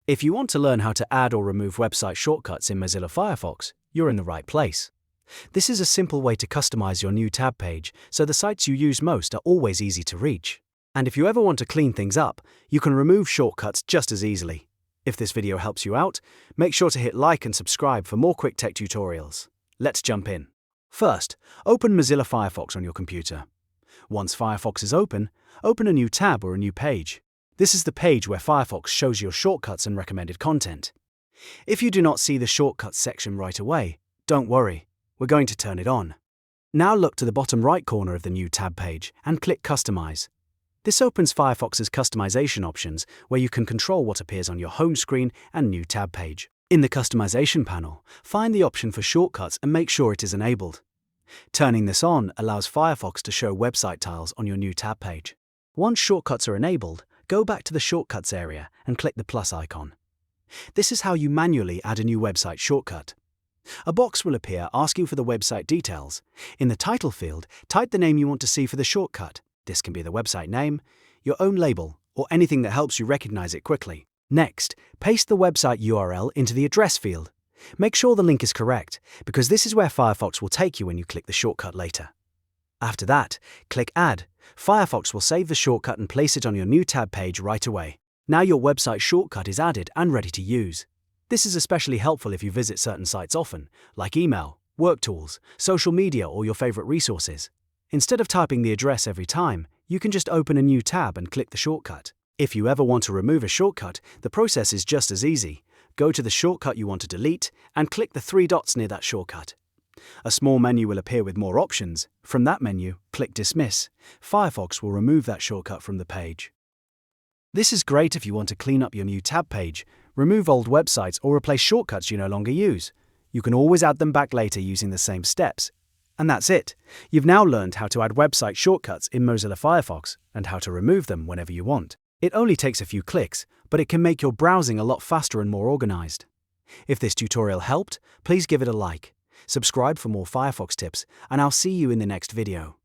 If you want to learn how to add or remove website shortcuts in Mozilla Firefox, you're in the right place. This is a simple way to customize your new tab page so the sites you use most are always easy to reach. And if you ever want to clean things up, you can remove shortcuts just as easily. If this video helps you out, make sure to hit like and subscribe for more quick tech tutorials. Let's jump in. First, open Mozilla Firefox on your computer. Once Firefox is open a new tab or a new page. This is the page where Firefox shows your shortcuts and recommended content. If you do not see the shortcuts section right away, don't worry, we're going to turn it on. Now look to the bottom right corner of the new tab page and click Customize. This opens Firefox's customization options where you can control what appears on your home screen and new tab page. In the customization panel, find the option for shortcuts and make sure it is enabled. Turning this on allows Firefox to show website tiles on your new tab page. Once shortcuts are enabled, go back to the Shortcuts area and click the plus icon. This is how you manually add a new website shortcut. A box will appear asking for the website details. In the title field, type the name you want to see for the shortcut. This can be the website name, your own label, or anything that helps you recognize it quickly. Next, paste the website URL into the address field. Make sure the link is correct, because this is where Firefox will take you when you click the shortcut later. After that, click Add. Firefox will save the shortcut and place it on your new tab page right away. Now your website shortcut is added and ready to use. This is especially helpful if you visit certain sites often, like email, work tools, social media, or your favorite resources. Instead of typing the address every time, you can just open a new tab and click the shortcut. If you ever want to remove a shortcut, the process is just as easy. Go to the shortcut you want to delete and click the three dots near that shortcut. A small menu will appear with more options. From that menu, click Dismiss. Firefox will remove that shortcut from the page. This is great if you want to clean up your new tab page, remove old websites, or replace shortcuts you no longer use. You can always add them back later using the same steps. And that's it. You've now learned how to add website shortcuts in Mozilla Firefox and how to remove them whenever you want. It only takes a few clicks, but it can make your browsing a lot faster and more organized. If this tutorial helped, please give it a like. Subscribe for more Firefox tips, and I'll see you in the next video.